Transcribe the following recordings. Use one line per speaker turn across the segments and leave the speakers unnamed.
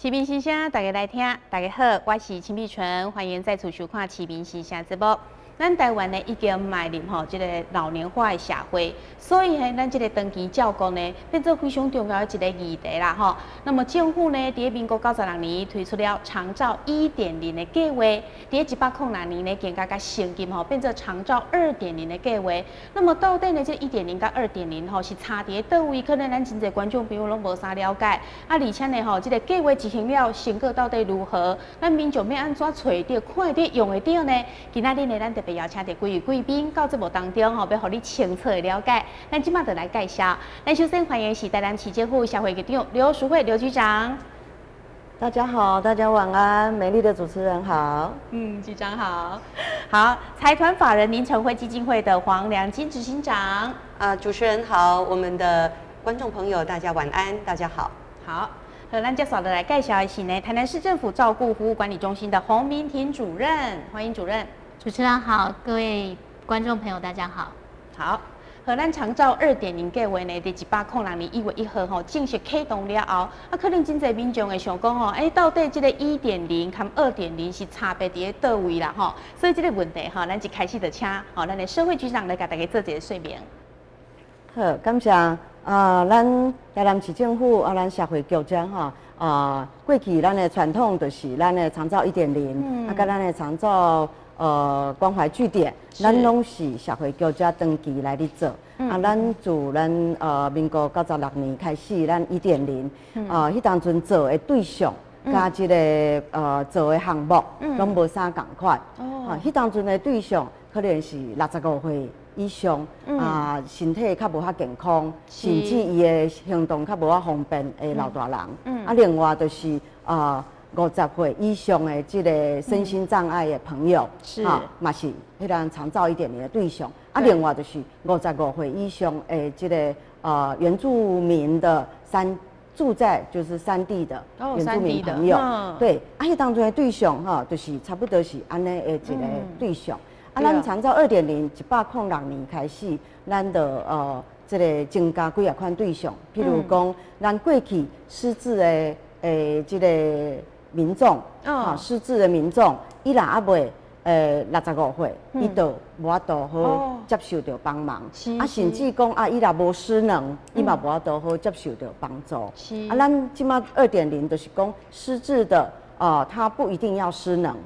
启明新声，大家来听，大家好，我是陈碧纯，欢迎再次收看启明新声节目。咱台湾呢已经迈入这个老年化的社会，所以咱这个长期照顾呢，变做非常重要的一个议题啦吼。那么政府呢，伫民国96年推出了长照1.0的计划，伫106年呢，更加升级变做长照2.0的计划。那么到底呢，这1.0甲2.0是差伫倒位？可能咱真侪观众朋友拢无啥了解。而且呢，这个计划执行了成果到底如何？咱民众要安怎找到、看得用得到呢？今仔日呢，咱特别邀请到几位贵宾到节目当中要互你清楚的了解。咱即马就来介绍。咱首先欢迎是台南市政府社会局长刘淑慧刘局长。
大家好，大家晚安，美丽的主持人好。
局长好。好，财团法人林成辉基金会的黄良金执行长。
主持人好，我们的观众朋友大家晚安，大家好。
好。咱接下来介绍的是呢，台南市政府照顾服务管理中心的洪明婷主任，欢迎主任。
主持人好，各位观众朋友大家好。
好，咱长照2.0计划呢，伫106年1月1号正式启动了后，可能真侪民众会想讲到底这个1.0和2.0是差别伫倒位啦吼？所以这个问题咱一开始就请咱的社会局长来给大家做一个说明。
好，感谢咱台南市政府咱社会局长过去咱的传统就是咱的长照1.0，甲咱的长照关怀据点，咱拢是社会局长长期来伫做。咱自咱民国96年开始，咱1.0，迄当阵做的对象，加即个做的项目，拢无啥共款。迄当阵的对象可能是65岁以上，身体较无遐健康，甚至伊的行动较无遐方便的老大人。另外就是50岁以上的这个身心障碍的朋友，嘛是迄咱长照1.0的对象。另外就是55岁以上的这个原住民的住在就是山地的原住民朋友，对，迄当中的对象就是差不多是安尼的一个对象。咱长照2.0 106年开始，咱的这个增加几啊款对象，譬如讲，咱过去失智的这个民众，失智的民众，伊若还未65岁，伊就无法度好接受到帮忙，甚至讲伊若无失能，伊嘛无法度好接受到帮助。咱即马2.0就是讲失智的，他不一定要失能。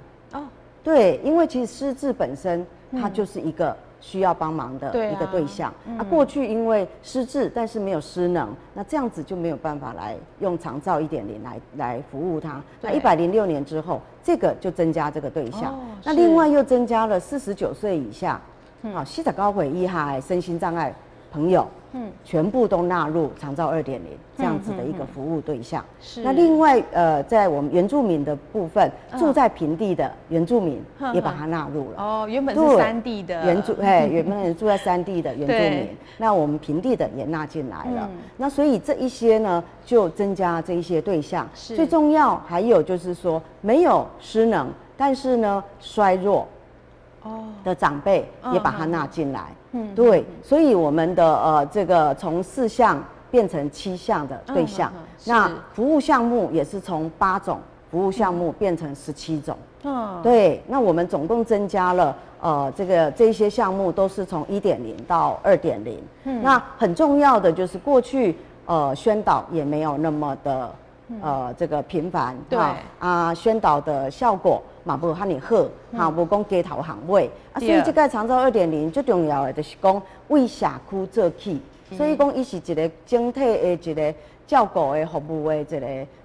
对，因为其实失智本身它就是一个需要帮忙的一个对象。过去因为失智，但是没有失能，那这样子就没有办法来用长照1.0来服务他。那106年之后，这个就增加这个对象。那另外又增加了49岁以下，49岁以下的身心障碍朋友。全部都纳入长照2.0这样子的一个服务对象。那另外在我们原住民的部分，住在平地的原住民也把它纳入了。
原本是山地的
原本住在山地的原住民，那我们平地的也纳进来了。那所以这一些呢，就增加这一些对象。最重要还有就是说，没有失能，但是呢衰弱的长辈也把它纳进来。对，所以我们的这个从4项变成7项的对象，那服务项目也是从8种服务项目变成17种。对，那我们总共增加了这一些项目都是从1.0到2.0。那很重要的就是过去宣导也没有那么的这个频繁，
对
宣导的效果嘛无遐尔好，无讲街头巷尾所以这个长照2.0最重要的就是讲为社区做起，所以讲伊是一个整体的一个照顾的服务的一个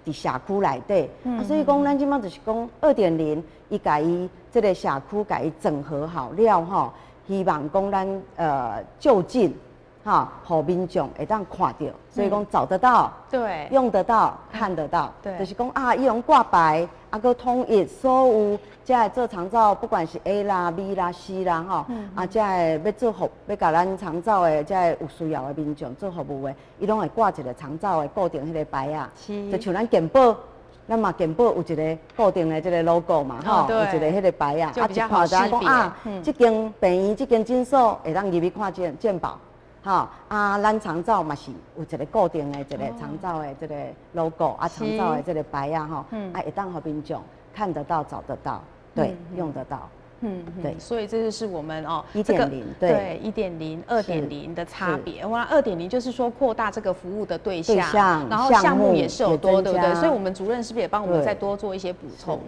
伫社区内底，所以讲咱即马就是讲2.0，伊甲伊这个社区甲伊整合好了希望讲咱就近。互民众会当看到，所以讲找得到，
对，
用得到，看得到，
对，
就是讲伊用挂牌，佮统一所有这做长照，不管是 A 啦、B 啦、C 啦，这要做服，要甲咱长照的这有需要的民众做服务的，伊拢会挂一个长照的固定迄个牌啊，就像咱健保。咱嘛健保有一个固定的这个 logo 嘛，有一个迄个牌啊，
一看就知道讲
这间病院、这间诊所会当入去看健保。吼咱长照嘛是有一个固定的一个长照的这个 logo 长照的这个牌吼，会当互民众看得到、找得到，对，用得到。
对，所以这就是我们
1.0
对1.0、2.0的差别。哇2.0就是说扩大这个服务的对象，然后项目也是有多，对不对？所以我们主任是不是也帮我们再多做一些补充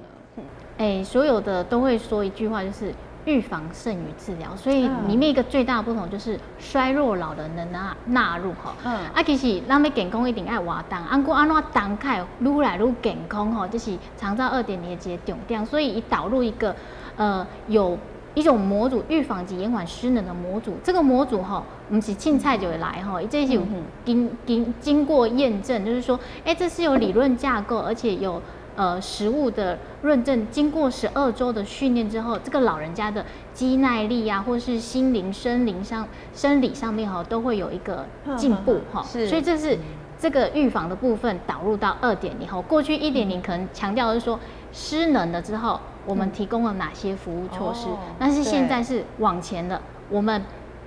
呢？
所有的都会说一句话，就是预防胜于治疗，所以里面一个最大的不同就是衰弱老人的纳入其实咱要健康一定爱活动，过安怎动开愈来愈健康这是长照2.0的一个重点，所以以导入一个有一种模组，预防及延缓失能的模组。这个模组不是凊彩就会来这是有经过验证，就是说，这是有理论架构，而且有实务的论证，经过12周的训练之后，这个老人家的肌耐力啊，或是心灵、生理上面都会有一个进步所以这是这个预防的部分导入到2.0后。过去1.0可能强调的是说失能了之后，我们提供了哪些服务措施，但是现在是往前的，我们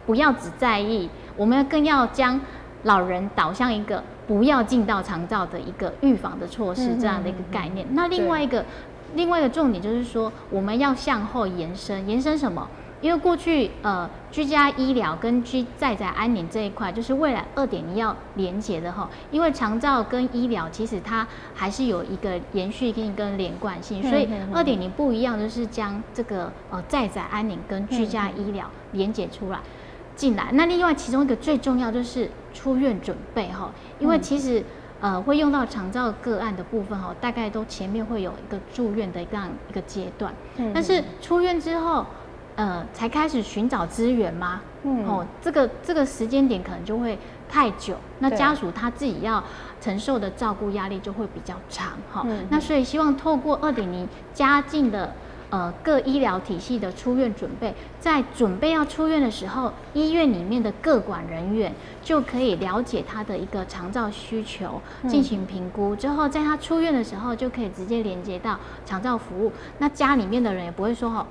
不要只在意，我们更要将老人导向一个不要进到长照的一个预防的措施这样的一个概念。那另外一个重点就是说，我们要向后延伸什么？因为过去居家医疗跟在宅安宁这一块，就是未来2.0要连结的因为长照跟医疗其实它还是有一个延续跟一个连贯性，所以2.0不一样，就是将这个在宅安宁跟居家医疗连结出来进来。那另外其中一个最重要就是出院准备因为其实会用到长照个案的部分大概都前面会有一个住院的这样一个阶段，但是出院之后才开始寻找资源吗？这个时间点可能就会太久，那家属他自己要承受的照顾压力就会比较长那所以希望透过2.0加进的各医疗体系的出院准备，在准备要出院的时候，医院里面的个管人员就可以了解他的一个长照需求，进行评估之后，在他出院的时候就可以直接连接到长照服务。那家里面的人也不会说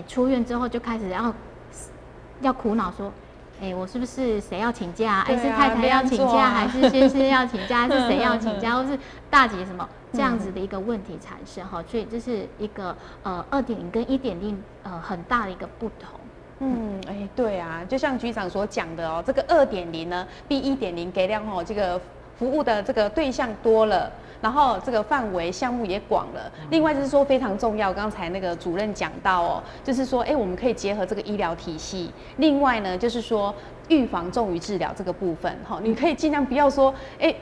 出院之后就开始要苦恼说，我是不是谁要请假？是太太要请假，还是先生要请假，是谁要请假，或是大姐什么这样子的一个问题产生所以这是一个2.0跟1.0很大的一个不同。
对啊，就像局长所讲的这个2.0呢，比1.0给量这个服务的这个对象多了。然后这个范围项目也广了，另外就是说非常重要，刚才那个主任讲到就是说我们可以结合这个医疗体系，另外呢就是说预防重于治疗这个部分你可以尽量不要说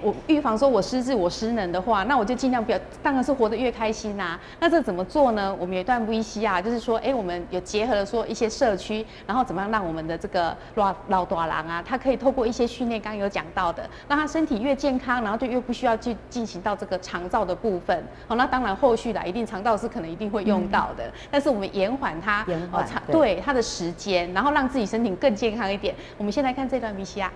我预防说我失智我失能的话，那我就尽量不要，当然是活得越开心那这怎么做呢？我们有一段 VCR 就是说我们有结合了说一些社区，然后怎么样让我们的这个老大人他可以透过一些训练，刚刚有讲到的，让他身体越健康，然后就越不需要去进行到这个长照的部分那当然后续一定长照是可能一定会用到的，但是我们延缓它对它的时间，然后让自己身体更健康一点。我们先来看这段 VCR。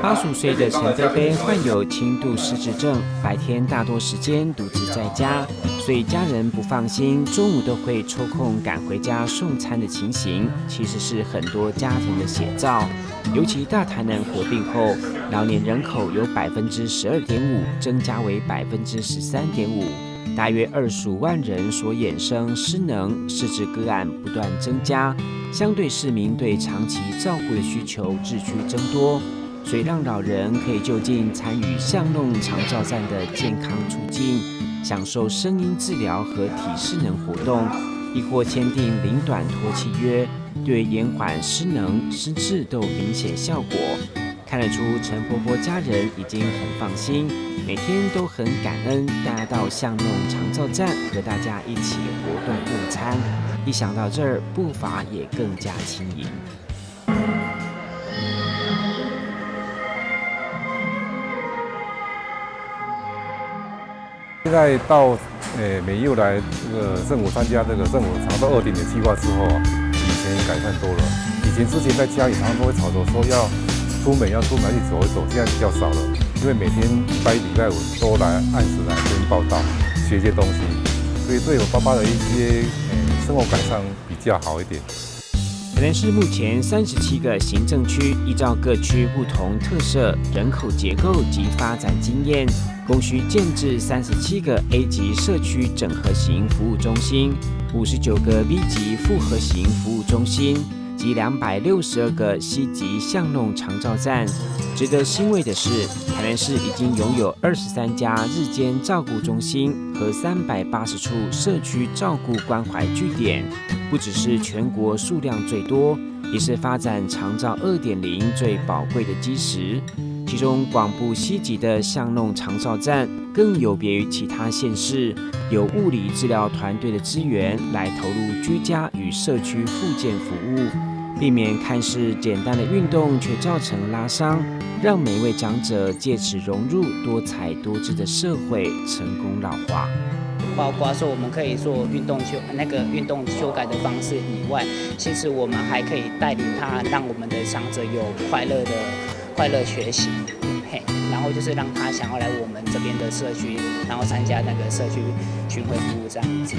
85岁的陈菲菲患有轻度失智症，白天大多时间独自在家，所以家人不放心，中午都会抽空赶回家送餐的情形，其实是很多家庭的写照。尤其大台南合并后，老年人口由12.5%增加为13.5%。大约25万人所衍生失能、失智个案不断增加，相对市民对长期照护的需求日趋增多，所以让老人可以就近参与巷弄长照站的健康促进，享受声音治疗和体适能活动，亦或签订零短托契约，对延缓失能、失智都有明显效果。看得出陈婆婆家人已经很放心，每天都很感恩大家到巷弄长照站和大家一起活动用餐，一想到这儿，步伐也更加轻盈。
现在到美佑来这个政府参加这个政府长照2.0的计划之后比以前改善多了。以前之前在家里常常都会吵着说要出门去走一走，现在比较少了，因为每天礼拜五都来按时来这边报到，学一些东西，所以对我爸爸的一些生活改善比较好一点。
台南市目前37个行政区，依照各区不同特色、人口结构及发展经验，供需建制37个 A 级社区整合型服务中心、59个 B 级复合型服务中心及262个C 级巷弄长照站。值得欣慰的是，台南市已经拥有23家日间照顾中心和380处社区照顾关怀据点，不只是全国数量最多，也是发展长照2.0最宝贵的基石。其中广布西级的巷弄长照站更有别于其他县市，有物理治疗团队的资源来投入居家与社区复健服务，避免看似简单的运动却造成拉伤，让每位长者借此融入多彩多姿的社会，成功老化。
包括说我们可以做运动修改的方式以外，其实我们还可以带领他，让我们的长者有快乐学习，然后就是让他想要来我们这边的社区，然后参加那个社区巡回服务这样子。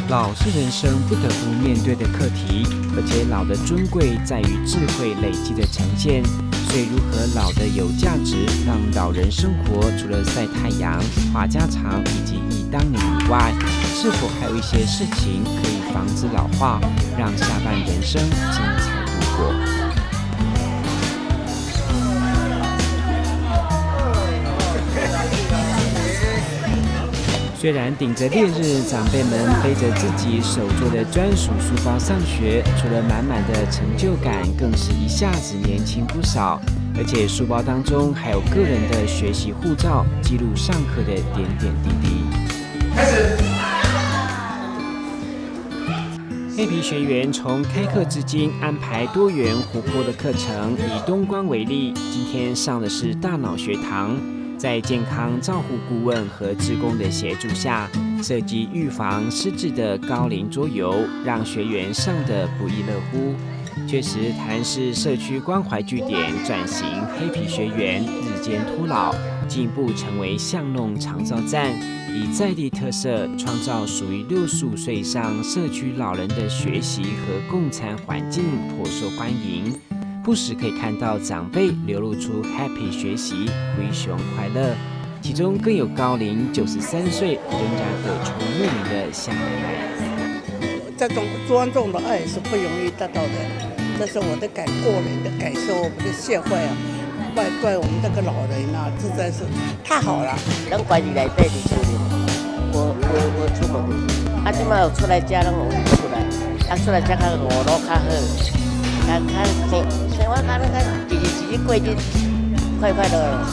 老是人生不得不面对的课题，而且老的尊贵在于智慧累积的呈现。所以如何老的有价值，让老人生活除了晒太阳、话家常以及忆当年以外，是否还有一些事情可以防止老化，让下半人生精彩度过？虽然顶着烈日，长辈们背着自己手做的专属书包上学，除了满满的成就感，更是一下子年轻不少。而且书包当中还有个人的学习护照，记录上课的点点滴滴。开始。黑皮学园从开课至今安排多元活泼的课程，以东光为例，今天上的是大脑学堂。在健康照护顾问和志工的协助下，设计预防失智的高龄桌游，让学员上得不亦乐乎。确实，台南市社区关怀据点转型黑皮学园，日渐脱老，进一步成为巷弄长照站，以在地特色创造属于65岁以上社区老人的学习和共餐环境，颇受欢迎。不时可以看到长辈流露出 happy 学习、回熊快乐，其中更有高龄93岁仍然耳聪目明的夏奶奶。
这种庄重的爱是不容易得到的，这是我的个人的感受，我们的社会啊，怪我们这个老人啊，实在是太好了。
咱关于内底就出门，我出门，即摆有出来家，咱有出来，出来才较五路较好。生活日子过日快快乐乐。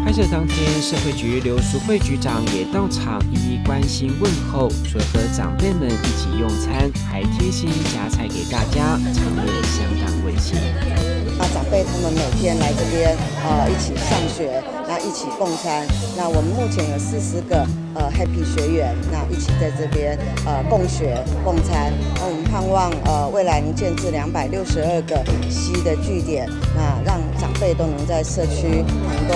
拍摄当天，社会局刘淑慧局长也到场一一关心问候，除了和长辈们一起用餐，还贴心夹菜给大家，场面相当温馨。
长辈他们每天来这边一起上学，那一起共餐。那我们目前有40个Happy 学员，那一起在这边共学共餐。那我们盼望未来能建置262个C的据点，那让长辈都能在社区能够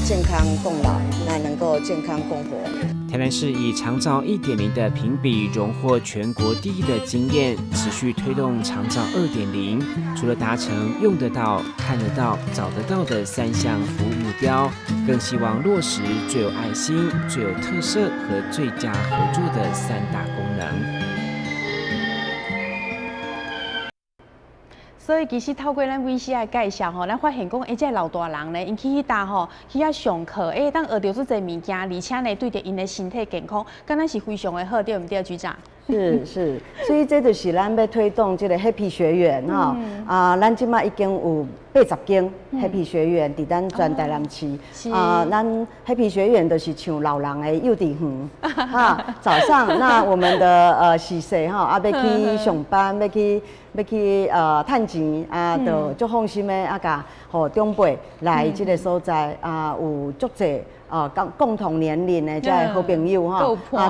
健康共老，那能够健康共活。
台南市以长照1.0的评比荣获全国第1的经验，持续推动长照2.0，除了达成用得到、看得到、找得到的3项服务目标，更希望落实最有爱心、最有特色和最佳合作的3大功能。
所以其实透过咱 VCR 介绍吼，咱发现讲，这老大人呢，因去迄搭吼，去遐上课，当学到这侪物件，而且呢，对着因的身体健康，敢若是非常的好，对唔对，局长？
是，所以这就是咱要推动这个 Happy 学园吼，咱即马已经有80间 Happy 学园伫咱全台南市，咱 Happy 学园就是像老人的幼稚园，早上那我们的洗洗吼，要去上班，要去趁钱就足放心的甲互长辈来这个所在有足侪。共同年龄的这好朋友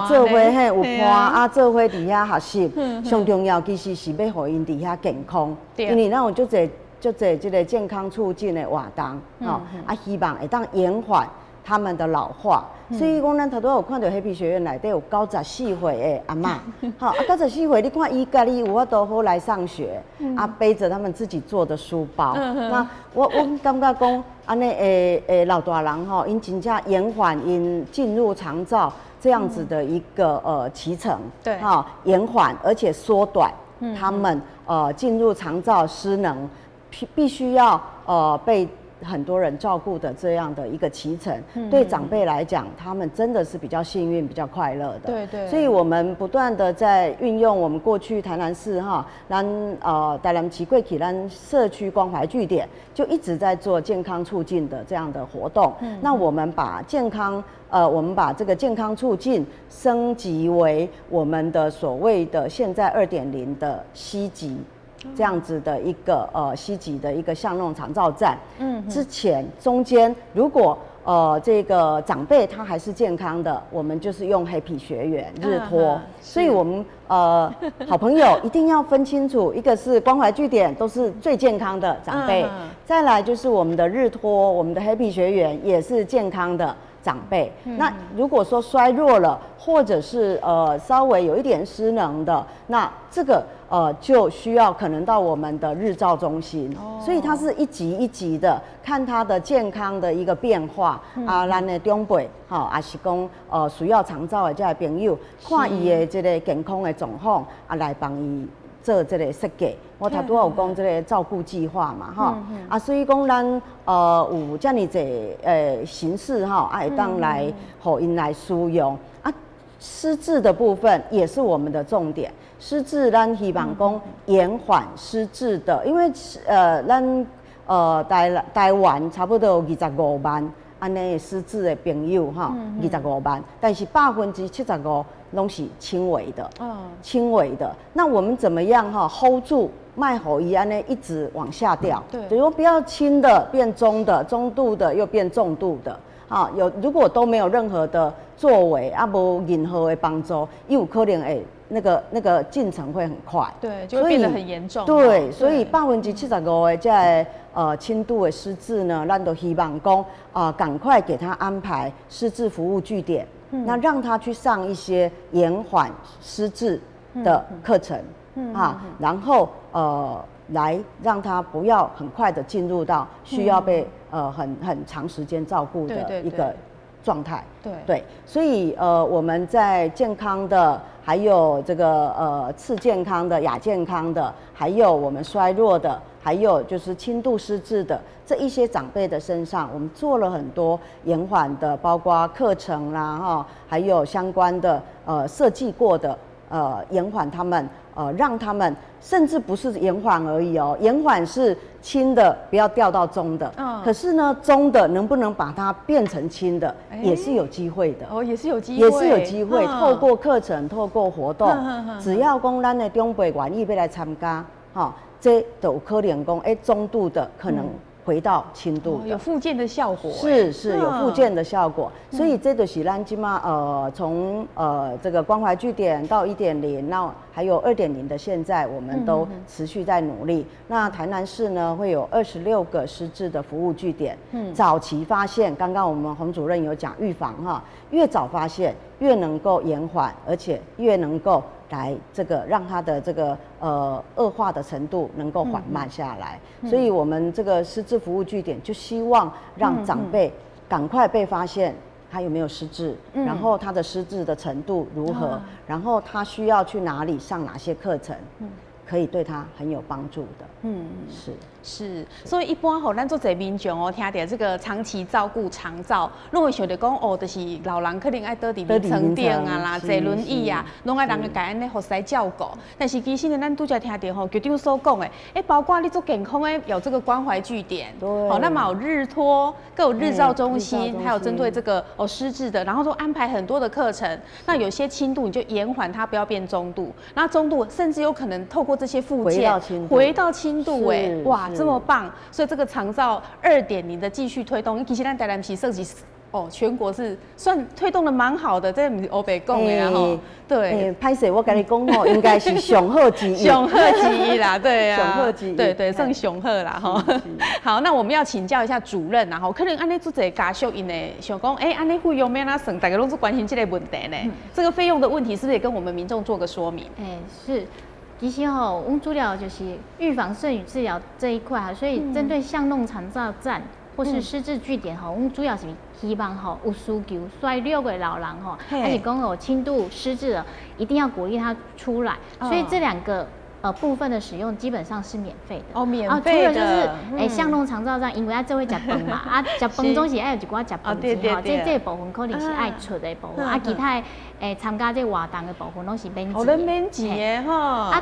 做伙有伴做伙伫遐学习，上重要其实是要互因伫遐健康，因为咱有足侪这个健康促进的活动，希望会当延缓他们的老化。所以讲，咱头拄有看到黑皮学院内底有94岁的阿嬷，好，94岁，你看伊家己有法度好来上学，背着他们自己做的书包。那我感觉讲，安尼老大人吼，因真正延缓因进入长照这样子的一个期程，
对，
延缓而且缩短他们进入长照失能必须要被很多人照顾的这样的一个期程，对长辈来讲，他们真的是比较幸运、比较快乐的。
对对。
所以我们不断的在运用我们过去台南市咱台南市过去咱社区关怀据点，就一直在做健康促进的这样的活动。那我们把我们把这个健康促进升级为我们的所谓的现在2.0的C级。这样子的一个C级的一个巷弄长照站，之前中间如果这个长辈他还是健康的，我们就是用黑皮学员日托，所以我们好朋友一定要分清楚，一个是关怀据点都是最健康的长辈，再来就是我们的日托，我们的黑皮学员也是健康的长辈。那如果说衰弱了，或者是稍微有一点失能的，那这个就需要可能到我们的日照中心，所以它是一级一级的看他的健康的一个变化咱的长辈也是讲需要长照的这些朋友，看伊的这个健康的状况来帮伊做这个设计。我头拄有讲这个照顾计划嘛所以讲咱有这么多形式会当来互因来使用失智的部分也是我们的重点。失智，咱希望讲延缓失智的，因为咱台湾差不多有25万安尼失智的朋友25万，但是75%拢是轻微的，轻微的。那我们怎么样hold 住，卖互伊安尼一直往下掉？对，比如说不要轻的变中的，中度的又变重度的。如果都没有任何的作为无任何的帮助，有可能那个进程会很快，
对，就会变得很严重。
对，所以75%的这轻度的失智呢，咱都希望讲赶快给他安排失智服务据点，那让他去上一些延缓失智的课程然后来让他不要很快的进入到需要被很长时间照顾的一个状态。对，所以我们在健康的，还有这个次健康的、亚健康的，还有我们衰弱的，还有就是轻度失智的这一些长辈的身上，我们做了很多延缓的，包括课程啦还有相关的设计过的延缓他们。让他们甚至不是延缓而已延缓是轻的不要掉到中的，可是呢中的能不能把它变成轻的，也是有机会的
也是有机会，
也是有机会透过课程，透过活动，只要讲咱的长辈愿意要来参加这都有可能讲中度的可能回到轻度的，
有复健的效果，
是有复健的效果，所以这就是咱今嘛从这个关怀据点到1.0，那还有2.0的，现在我们都持续在努力。那台南市呢会有26个失智的服务据点，早期发现，刚刚我们洪主任有讲预防越早发现越能够延缓，而且越能够来这个让他的这个恶化的程度能够缓慢下来，所以我们这个失智服务据点就希望让长辈赶快被发现他有没有失智，然后他的失智的程度如何，然后他需要去哪里上哪些课程，可以对他很有帮助的。
是，所以一般咱做侪民众听到这个长期照顾长照，拢会想到讲就是老人可能爱倒伫眠床顶啦，坐轮椅拢爱人个家安尼服侍照顾。但是其实呢，咱拄则听到局长所讲的，包括你做健康的有这个关怀据点，那么有日托，各有日照中心，还有针对这个失智的，然后都安排很多的课程。那有些轻度你就延缓它，不要变中度，那中度甚至有可能透过这些复健回到轻度哇！这么棒，所以这个长照2.0的继续推动，其实咱台南市算是哦，全国是算推动的蛮好的，这不是欧北讲的啦吼。对，
拍摄我跟你讲吼，应该是上好之一。
上好之一啦，对啊，
上好之一，
对，算上好啦吼。好，那我们要请教一下主任啦吼，可能安尼做这家属因呢想讲，安尼费用要哪算？大家都是关心这个问题呢。这个费用的问题是不是也跟我们民众做个说明？
是。其实吼，我们主要就是预防胜于治疗这一块哈，所以针对巷弄长照站或是失智据点吼，我们主要是希望吼有需求衰弱的老人吼，而且讲有轻度失智了，一定要鼓励他出来。所以这2个部分的使用基本上是免费的
哦，免费的。
除了就是巷弄长照站，因为他这会食饭嘛，食饭总是爱有一寡食饭钱吼，这部分可能是爱出的部分，其他参加这活动的部分拢是免钱的。
哦，免钱的吼。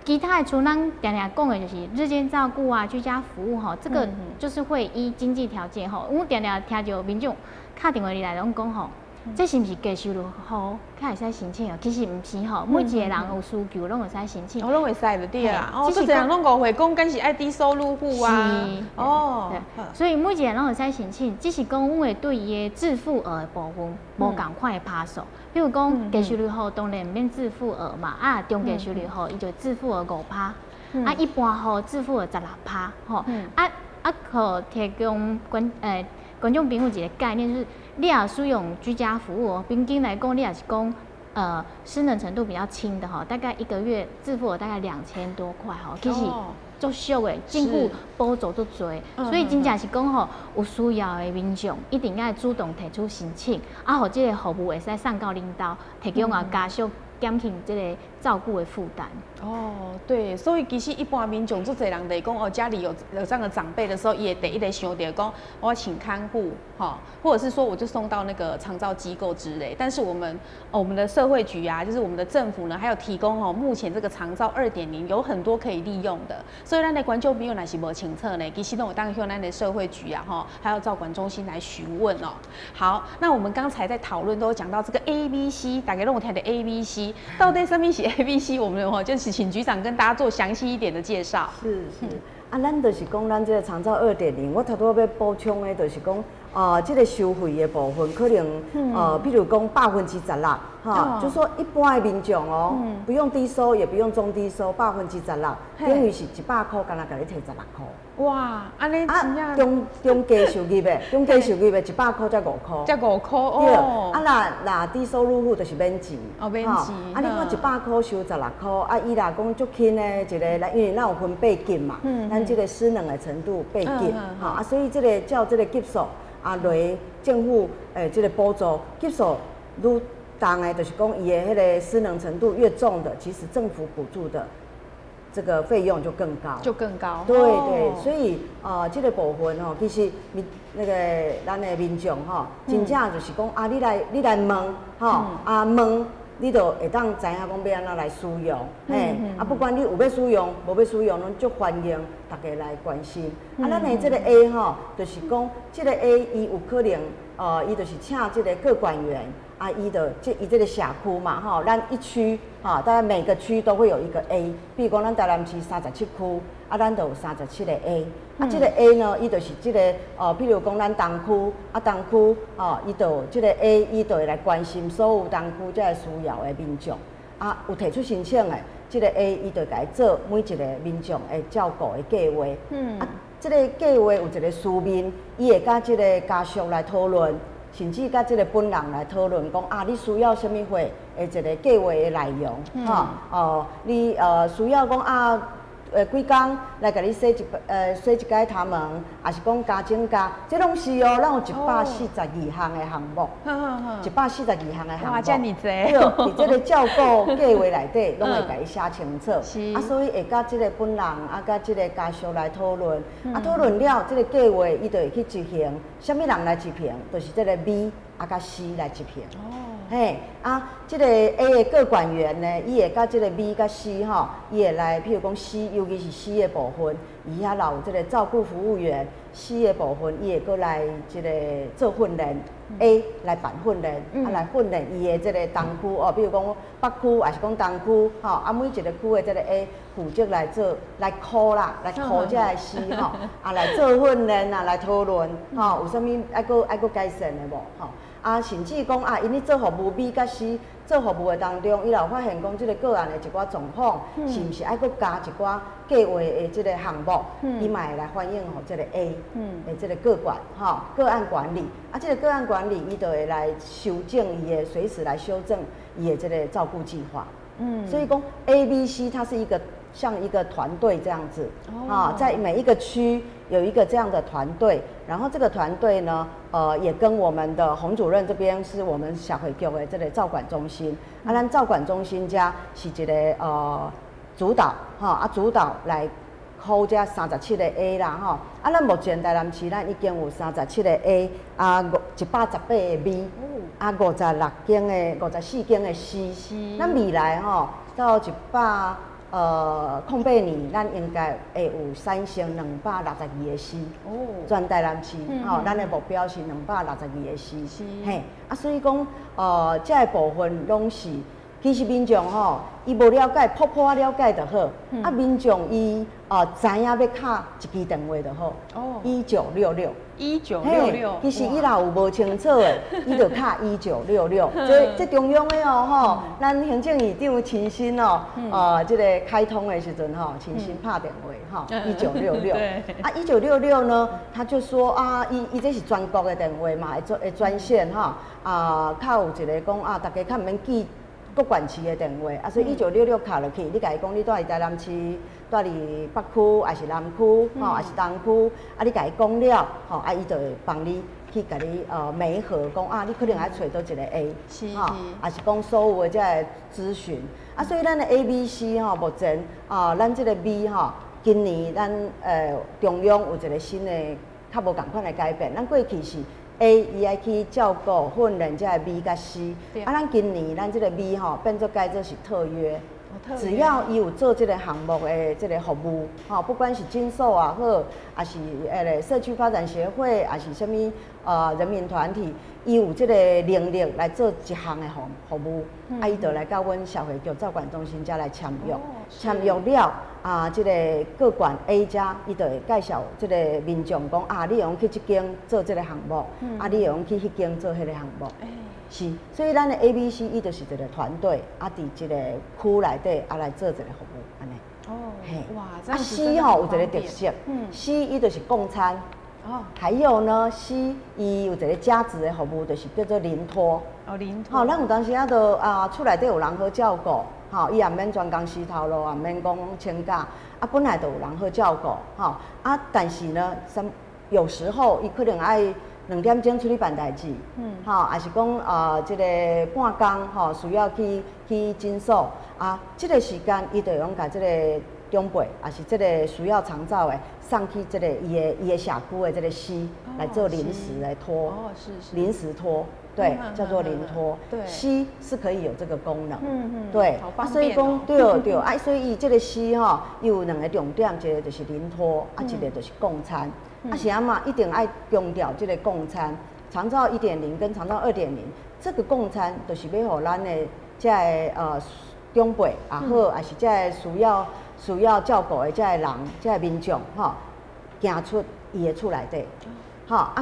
其他的像咱常常讲的就是日间照顾啊、居家服务吼，这个就是会依经济条件吼。我常常听到民众打电话来拢讲吼，这是不是低收入户才会使申請哦？其實唔是吼，每一個人有需求拢會使申請。
哦，拢會使就對啦。哦，即係人攏誤會講，敢是愛低收入戶啊。
是。哦。所以每一個人拢會使申請，只是講阮會對伊的自付額的部分無共款的趴數。比如講低收入戶當然免自付額嘛，中低收入戶伊就自付額5%，一般戶自付額16%，吼。可提供观众朋友一个概念，就是你也使用居家服务，平均来讲，你也是讲失能程度比较轻的哈，大概1个月自付额大概2000多块哈，其实足俗的，政府补助足多，所以真正是讲吼，有需要的民众一定要主动提出申请，互这个服务会使送到领导，提供家属减轻这个照顾的负担。
哦，对，所以其实一般民众做侪人在讲家里有这样的长辈的时候，也第一个想到讲我要请看护，或者是说我就送到那个长照机构之类。但是我们的社会局啊，就是我们的政府呢，还有提供目前这个长照2.0有很多可以利用的。所以咱的观众朋友若是无清楚呢，其实都有当向咱的社会局啊，还有照管中心来询问哦。好，那我们刚才在讨论都有讲到这个 ABC， 大家都有听的 ABC， 到底什么是 ABC？ 我们就是请局长跟大家做详细一点的介绍。
是。咱就是讲咱这个长照2.0，我头拄要补充的，就是讲这个收费的部分，可能比如讲16%哈，就说一般的民众不用低收，也不用中低收，16%，等于是100块，敢若给你摕16块。
哇，安尼
中低收入的，中低收入的100块才5块，
才5块
哦。若低收入户就是免钱，
免钱。
你看100块收16块，伊若讲足轻的一个，因为咱有分8级嘛，咱这个失能的程度8级，所以这个照这个级数落政府这个补助级数愈重的，就是讲伊的迄个失能程度越重的，其实政府补助的这个费用就更高，对对，所以这个部分其实那个咱的民众真正就是讲你来问问，你就会当知影讲要安怎来使用，不管你有要使用，无要使用，拢足欢迎大家来关心。咱的这个 A 就是讲这个 A 伊有可能伊就是请这个各管员。伊这个社区嘛，咱一区大概每个区都会有一个 A， 比如讲咱台南市37区，咱就有37个 A，这个 A 呢，伊就是这个比如讲咱东区，东区伊就这个 A， 伊就会来关心所有东区这个需要的民众，有提出申请的，这个 A 伊就来做每一个民众的照顾的计划，这个计划有一个书面，伊会甲这个家属来讨论。甚至甲这个本人来讨论，讲你需要什么货的一个计划的内容，你需要讲几工来甲你洗一解头毛，还是讲加整家，这拢是咱有142项的项目，142项的项目，
哇，这么多！
对，伫这个照顾计划内底，拢会甲伊写清楚。所以会甲这个本人甲这个家属来讨论，讨论了这个计划，伊就会去执行。什么人来执行？就是这个 B 甲 C 来执行。这个 A 的各管员呢，伊会甲这个 B 甲 C 伊会来，譬如讲 C， 尤其是 C 的部分，伊遐老有这个照顾服务员，C 的部分伊会过来这个做训练，A 来办训练，来训练伊的这个东区哦，比如讲北区还是讲东区，吼，每一个区的这个 A 负责来做来考啦，来考这个 C 吼，来做训练来讨论，有啥物爱搁改善的无，甚至讲因咧做服务 B 甲 C 做服务的当中，伊有发现讲即个个案的一寡状况，是毋是爱搁加一寡计划的即个项目，伊嘛会来反映互即个 A 的即个个管个案管理，即个个案管理伊就会来修正伊的，随时来修正伊的即个照顾计划。所以讲 A、B、C 它是像一个团队这样子，在每一个区有一个这样的团队，然后这个团队呢，也跟我们的洪主任这边是我们社会局的这个照管中心，咱照管中心家是一个主导，主导来考这37个 A 啦，咱目前台南市咱已经有37个 A， 118个 B， 56间的54间的 C， 咱未来到108年，咱应该会有产生262个 C， 全台南市，咱的目标是262个 C， 嘿，所以讲，这个部分拢是，其实民众伊无了解，普了解就好，民众伊知影要敲一支电话就好，1966。
1966，
其实伊若有无清楚的，伊就敲1966。这中央的咱行政院长亲身这个开通的时阵亲身拍电话1966。1966呢，他就说伊这是全国的电话嘛，会专线较有一个讲大家较毋免记各县市的电话，所以1966敲落去，你甲伊讲你住伫台南市。住伫北区还是南区，还是东区，你甲伊讲了，伊就会帮你去甲你媒合，讲你可能爱找到一个 A， 还是讲所有的这个咨询，所以咱的 A、B、C 目前咱这个 B 今年咱中央有一个新的较无共款的改变，咱过去是 A 伊爱去照顾训练这个 B 甲 C， 咱今年咱这个 B 变做改做是特约。只要伊有做这个项目的这个服务，不管是金寿也好，还是社区发展协会，还是什么人民团体，伊有这个能力来做一项的服务，伊就来到阮社会局照管中心遮来签约，签约了这个个管 A 家，伊就会介绍这个民众讲你会用去这间做这个项目，你会用去迄间做迄个项目。是，所以咱的 A、B、C 伊就是一个团队，伫一个区内底来做一个服务，安尼。
哇，这样子
C 有一个特色，C 伊就是共餐。还有呢 ，C 伊有一个加值的服务，就是叫做临托。
临托。
咱有当时厝内底有人好照顾，伊也免专工洗头路，也免讲请假，本来就有人好照顾，但是呢，有时候伊可能爱2点钟出去办代志，还是讲这个半工需要去诊所这个时间伊就用甲这个长辈，还是这个需要长照的送去这个伊的社区的这个 C 来做临时来拖，临时拖，对，叫做临拖。C 是可以有这个功能，对，所以讲对，所以伊这个 C 伊有2个重点，一个就是临拖，一个就是共餐。是嘛，一定爱强调这个共餐，长照1.0跟长照2.0，这个共餐就是要互咱的这个长辈也好，还是这个需要照顾的这个人，这个民众行出伊的厝内底，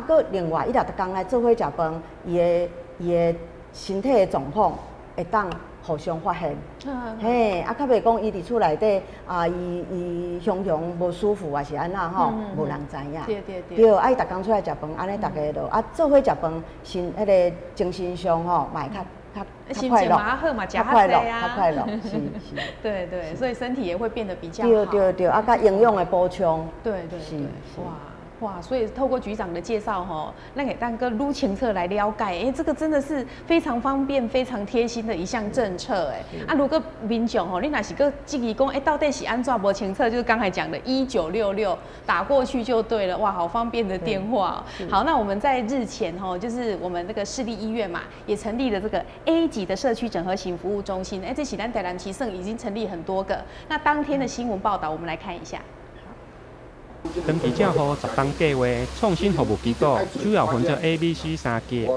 搁另外伊若逐工来做伙食饭，伊的身体的状况会当互相发现，较袂讲伊伫厝内底伊常常无舒服，还是安那无人知影。对，伊逐工出来食饭，安尼大家就做伙食饭，迄个精神上嘛会较快乐，较快乐，是。
对，所以身体也会变得比较好。
对，甲营养的补充。
对，是。哇，所以透过局长的介绍那给蛋哥撸清澈来了解，这个真的是非常方便、非常贴心的一项政策，如果民众你若是个质疑讲，到底是安怎无清澈，就是刚才讲的1966打过去就对了，哇，好方便的电话。好，那我们在日前就是我们那个市立医院嘛，也成立了这个 A 级的社区整合型服务中心，这是咱台南市已经成立很多个。那当天的新闻报道，我们来看一下。
长期照护10档计划创新服务机构主要分做 A、B、C 3级。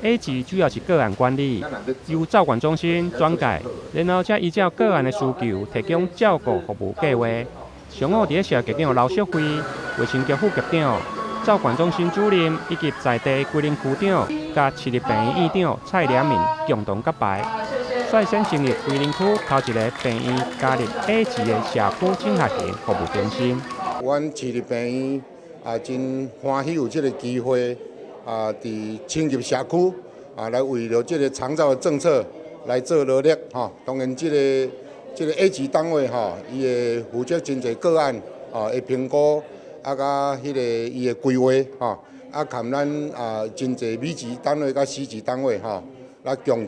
A 级主要是个案管理，由照管中心转介，然后再依照个案的需求提供照顾服务计划。上午伫社局长刘淑慧、卫生局副局长、照管中心主任以及在地规定区长，甲市立病院院长蔡良明共同揭牌，率先成立规定区头一个病院加入 A 级的社区整合型服务中心。
阮市立病院真欢喜有这个机会伫深入社区来为了这个长照的政策来做努力当然这个 A 级单位伊会负责真侪个案的评估甲迄个伊的规划含咱真侪B级单位甲 C 级单位来共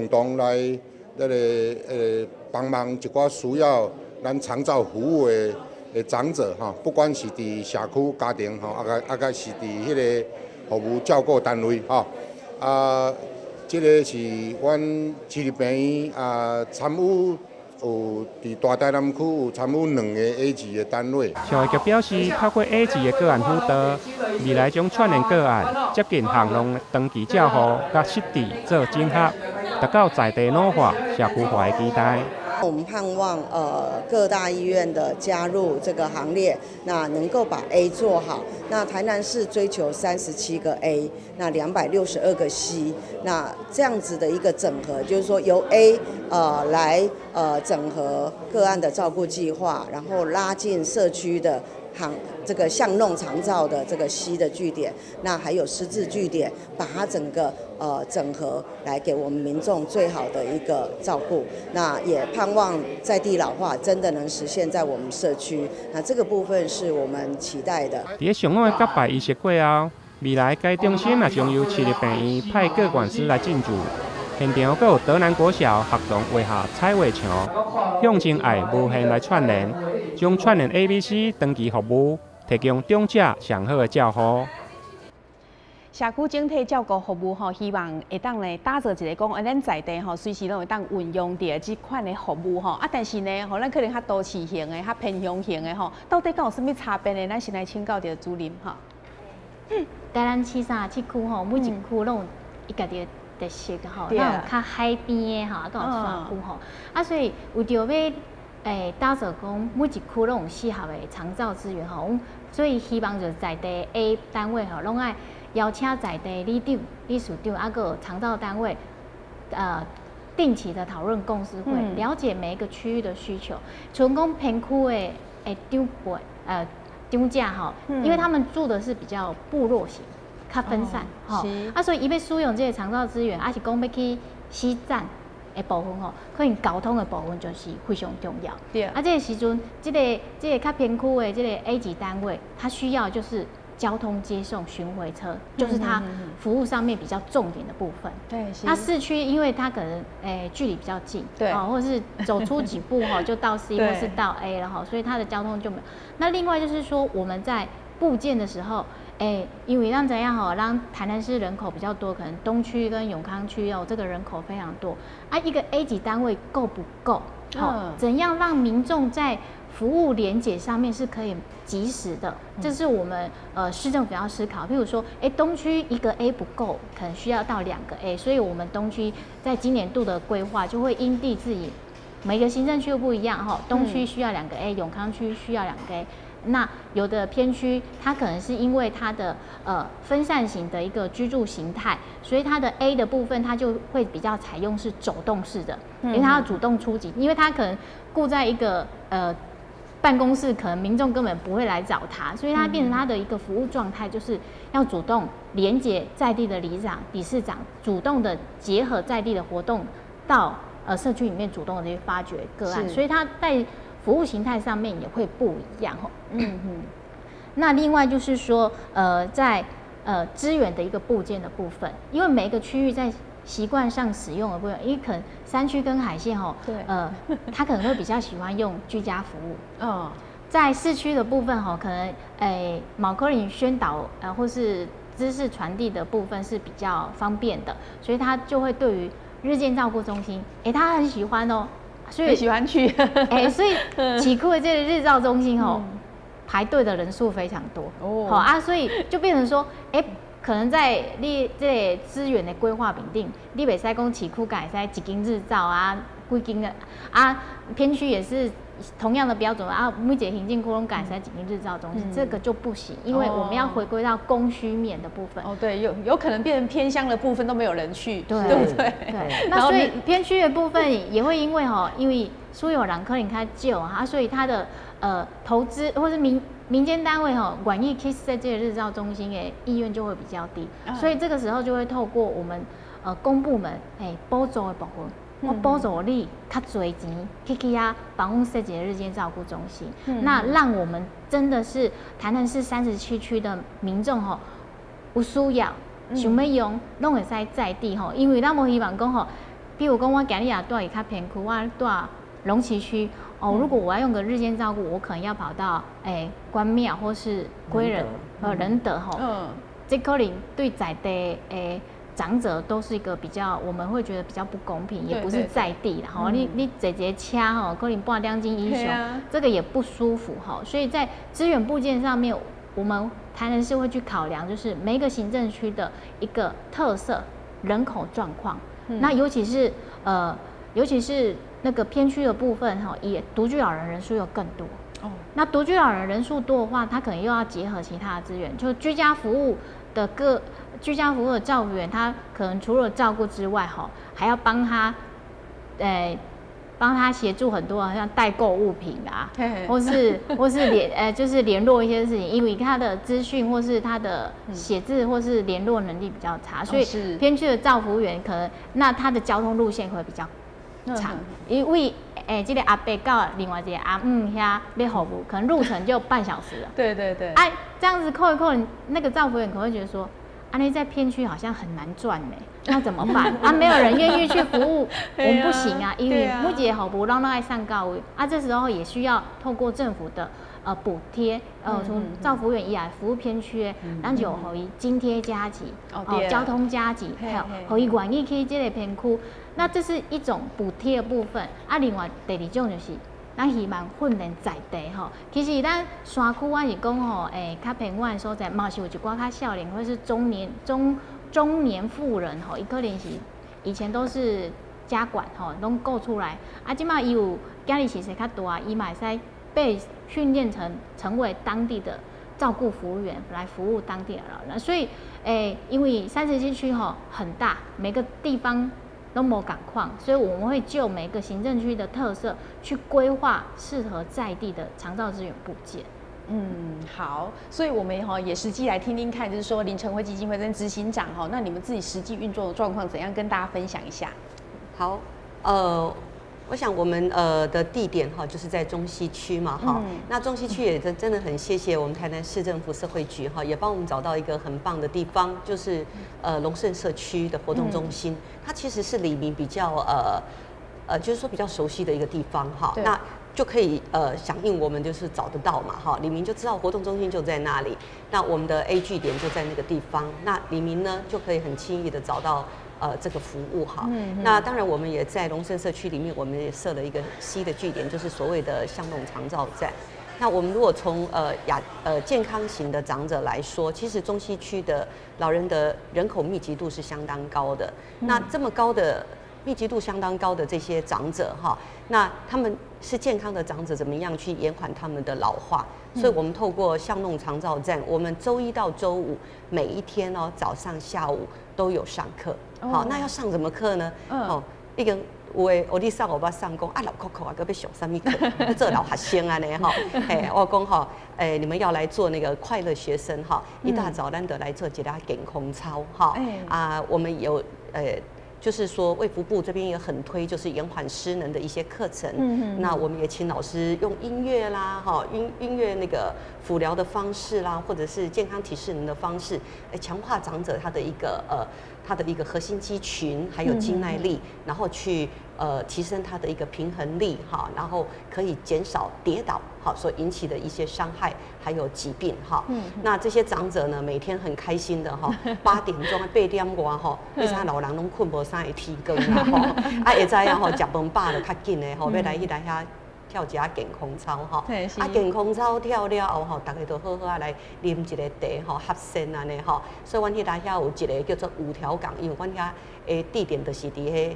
同来帮忙一寡需要咱长照服务的长者不管是伫社区家庭甲是伫迄个服务照顾单位这个是阮市立病院参与有伫大台南区有参与2个 A 级的单位。
社会局表示，透过 A 级的个案辅导，未来将串联个案接近项目长期照护甲实地做整合，达到在地老化、社区化的期待。
我们盼望各大医院的加入这个行列，那能够把 A 做好。那台南市追求37个 A， 那262个 C， 那这样子的一个整合，就是说由 A 来整合个案的照顾计划，然后拉进社区的这个巷弄长照的这个 C 的据点，那还有失智据点，把它整个整合来给我们民众最好的一个照顾。那也盼望在地老化真的能实现在我们社区。那这个部分是我们期待的。
伫上午的揭牌仪式过后，未来该中心也将由市立病院派个管师来进驻。现场还有德南国小学童画下彩绘墙，向前爱无限来串联，将串联 A、B、C 长期服务，提供长者上好的照护。
社区整体照顾服务希望会当来打造一个讲，咱在地随时拢会当运用到这款的服务但是呢，咱可能较都市型的、较偏乡型的到底敢有啥物差别呢？咱先来请教着主任
台南市37区每一区拢有伊家己特色那有较海边的更有山区所以为着要打造讲每一区拢有适合的长照资源所以希望就是在地 A 单位拢爱邀请在地里长、理事长，还有长照单位定期的讨论共识会，了解每一个区域的需求。像讲偏区的长者因为他们住的是比较部落型。较分散，所以伊要使用这个长照资源，是讲要去西站的部分可能交通的部分就是非常重要。对。这个时阵，这个较偏区的这个 A 级单位，它需要就是交通接送巡回车，就是它服务上面比较重点的部分。对。它市区因为它可能距离比较近，对，或者是走出几步就到 C 或是到 A 了所以它的交通就没有。那另外就是说我们在布建的时候。因为让怎样让台南市人口比较多，可能东区跟永康区这个人口非常多一个 A 级单位够不够？怎样让民众在服务连结上面是可以及时的？这是我们市政府要思考。譬如说，东区一个 A 不够，可能需要到2个 A， 所以我们东区在今年度的规划就会因地制宜，每个行政区又不一样东区需要2个 A， 永康区需要2个 A。那有的偏区，它可能是因为它的分散型的一个居住形态，所以它的 A 的部分它就会比较采用是走动式的，因为它要主动出击，因为它可能顾在一个办公室，可能民众根本不会来找他，所以它变成它的一个服务状态，就是要主动连结在地的里长、理事长，主动的结合在地的活动到社区里面主动的去发掘个案，所以它在服务形态上面也会不一样那另外就是说，在资源的一个部件的部分，因为每一个区域在习惯上使用的部分，因为可能山区跟海线他可能会比较喜欢用居家服务在市区的部分可能毛科林宣导或是知识传递的部分是比较方便的，所以他就会对于日间照顾中心，他很喜欢所以
喜欢去
所以起库的这个日照中心排队的人数非常多。好啊，所以就变成说，可能在你这资源的规划评定，你袂使讲市区改使一间日照啊，几间的啊，偏区也是同样的标准啊，每一个行政区拢改使一间日照中心，这个就不行，因为我们要回归到供需面的部分。
对，有可能变成偏乡的部分都没有人去，对不对？
对。那所以偏区的部分也会因为所有人可能较少啊，所以它的投资或是民间单位愿意去设这个日照中心的意愿就会比较低，所以这个时候就会透过我们公部门补助的部分，我补助你较多钱去啊帮阮设一个日间照顾中心，那让我们真的是台南市37区的民众有需要想要用，拢会使在地因为咱无希望讲比如讲我今日也住伫较偏区，我住龙崎区。如果我要用个日间照顾，我可能要跑到关庙或是归仁仁德这可能对在地长者都是一个比较，我们会觉得比较不公平，也不是在地啦。你坐一个车可能半两斤以上，这个也不舒服所以在资源部件上面，我们台南市会去考量，就是每一个行政区的一个特色、人口状况，那尤其是那个偏区的部分也独居老人人数又更多。那独居老人人数多的话，他可能又要结合其他的资源，就居家服务的照顾员，他可能除了照顾之外还要帮他协助很多，像代购物品啦，或是就是联络一些事情，因为他的资讯或是他的写字或是联络能力比较差，所以偏区的照服务员可能那他的交通路线会比较长，因为这个阿伯到另外一个阿姆遐要服务，可能路程就半小时了。
对。
这样子扣一扣，那个照服员可能会觉得说，那在偏区好像很难赚呢，那怎么办？没有人愿意去服务，我们不行啊，因为每一个服务拢爱上到位这时候也需要透过政府的补贴，从照服员以来服务偏区，咱就可以津贴加急，交通加急，还有可以愿意去这个偏区。那这是一种补贴的部分另外第二种就是咱希望训练在地其实咱山区我是讲较偏远的所在，嘛是有一寡较少年或是中年妇人伊可能是以前都是家管拢顾出来即马伊有今日是较大，伊嘛会使被训练成为当地的照顾服务员来服务当地的老人，所以因为37区很大，每个地方都没赶况，所以我们会就每个行政区的特色去规划适合在地的长照资源部件。
好，所以我们也实际来听听看，就是说林晨辉基金会跟执行长那你们自己实际运作的状况怎样，跟大家分享一下。
好，我想我们的地点就是在中西区嘛那中西区也真的很谢谢我们台南市政府社会局也帮我们找到一个很棒的地方，就是龙盛社区的活动中心，它其实是里民比较就是说比较熟悉的一个地方那就可以响应我们就是找得到嘛里民就知道活动中心就在那里，那我们的 A 据点就在那个地方，那里民呢就可以很轻易的找到这个服务那当然我们也在龙盛社区里面，我们也设了一个 C 的据点，就是所谓的巷弄长照站。那我们如果从健康型的长者来说，其实中西区的老人的人口密集度是相当高的。那这么高的密集度相当高的这些长者那他们是健康的长者，怎么样去延缓他们的老化？所以我们透过巷弄长照站，我们周一到周五每一天早上下午都有上课。那要上什么课呢？一个有的我哋上我捌上讲老扣扣要上什么课？做老学生啊呢我讲你们要来做那个快乐学生一大早咱就来做一下健康操我们有就是说卫福部这边也很推，就是延缓失能的一些课程。那我们也请老师用音乐啦，音乐那个辅疗的方式啦，或者是健康体适能的方式，强化长者他的一个核心肌群，还有肌耐力，然后去提升他的一个平衡力然后可以减少跌倒所引起的一些伤害，还有疾病那这些长者呢，每天很开心的8点钟8点外你看老人拢困无啥会天光啦会知食饭饱就较紧的要来遐跳一下健康操吼，
啊
健康操跳了后吼，大家都好好来啉一个茶吼，合身安尼吼。所以阮迄搭遐有一个叫做五条港，因为阮遐诶地点就是伫迄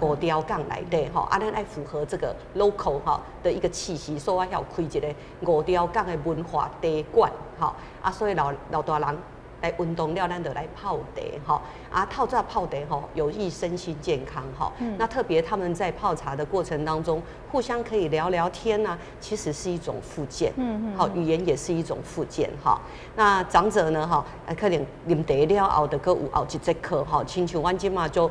五条港内底吼，咱爱符合这个 local 吼的一个气息，所以我遐有开一个五条港的文化茶馆吼，所以老大人。来运动了，咱就来泡茶哈泡茶哈，有益身心健康哈。那特别他们在泡茶的过程当中，互相可以聊聊天啊，其实是一种复健。好，语言也是一种复健哈。那长者呢哈，可能啉茶了后，就搁有后一节课哈，亲像阮即马就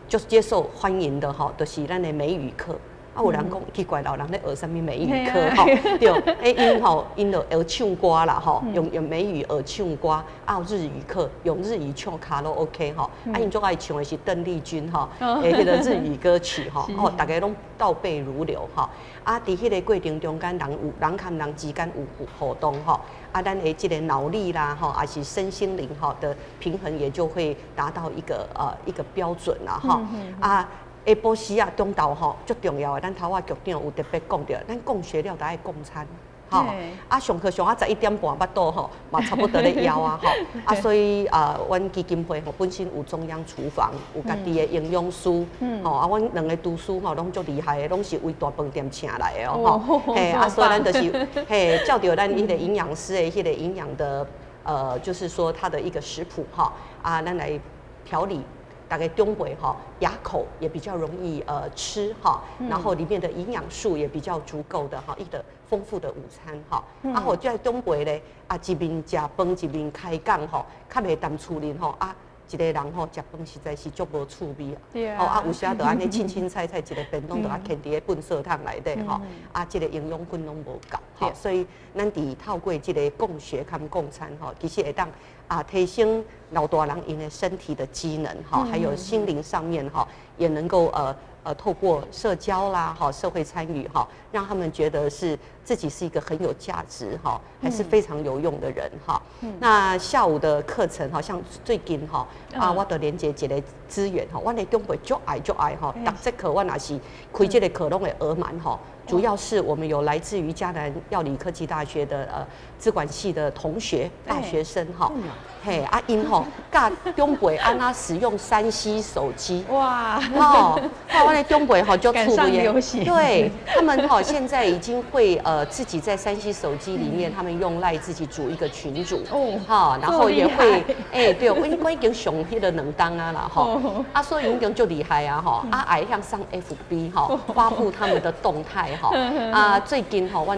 就接受欢迎的哈，就是咱的美语课。有人讲奇怪，老人咧学什么美语课吼？对，因就学唱歌啦吼，用美语学唱歌，有日语课用日语唱卡拉 OK 吼，因最爱唱的是邓丽君吼，迄个日语歌曲吼，大家拢倒背如流吼。伫迄个过程中间，人和人之间有互动吼，咱的这个脑力啦吼，还是身心灵吼的平衡也就会达到一个标准啦吼下晡时啊，中昼吼最重要的，咱头仔局长有特别讲到，咱供学了就爱供餐，吼上课上11点半巴肚吼，嘛差不多咧枵啊吼，所以阮基金会吼本身有中央厨房，有家己的营养师，吼阮2个厨师吼拢足厉害的，拢是为大饭店请来的哦吼，所以咱就是照着咱迄个营养师的迄个营养的就是说他的一个食谱哈咱来调理。大概中北哈牙口也比较容易吃哈，然后里面的营养素也比较足够的哈，一个丰富的午餐哈。我就在中北咧一面食饭一面开讲吼，较袂淡厝人吼一个人吼食饭实在是足无趣味啊。有时啊，就安尼清清菜菜一个便当，就牵伫个粪扫桶内底吼，这个营养分拢无够吼，所以咱透过这个共学和共餐吼，其实会当提升老大人因的身体的机能哈，还有心灵上面哈，也能够透过社交啦哈，社会参与哈，让他们觉得是自己是一个很有价值哈，还是非常有用的人哈。那下午的课程好像最近哈我都连接一个资源哈，我的中北足爱哈，读这课我也是开这个课拢会额满哈。主要是我们有来自于嘉南药理科技大学的资管系的同学大学生哈，因吼教中北安那使用3C 手机哇我的中北就出名，对他们现在已经会自己在3C 手机里面，他们用赖自己组一个群组然后也会对，我已经上迄个2档啦所以已经就厉害还向上 FB 发布他们的动态。最近阮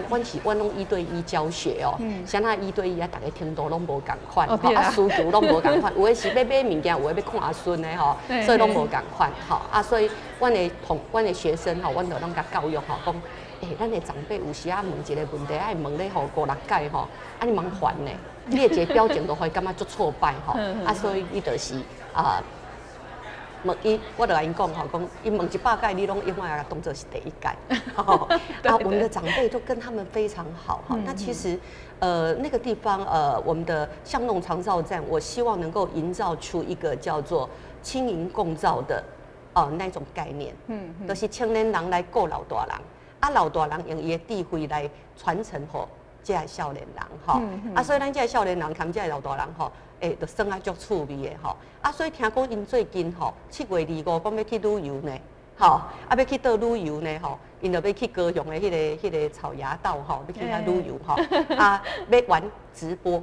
拢1对1教学像那1对1大家听到拢无共款，需求拢无共款，有的是要买物件，有的要看孙的所以拢无共款所以阮的学生阮就拢甲教育讲，咱的长辈有时问一个问题，爱问咧5、6届你茫烦呢，你的一个表情都会感觉足挫败所以伊就是问伊，我就甲因讲讲伊问100届，你拢永远要当作是第1届我们的长辈就跟他们非常好那其实那个地方我们的巷弄长照站，我希望能够营造出一个叫做轻盈共照的那种概念，就是青年人来顾老大人，老大人用伊的智慧来传承给这些少年人所以咱这些少年人跟这些老大人就生啊足趣味的所以听讲因最近7月25讲要去旅游呢要去倒旅游呢因就要去高雄的迄个草衙道要去遐旅游要玩直播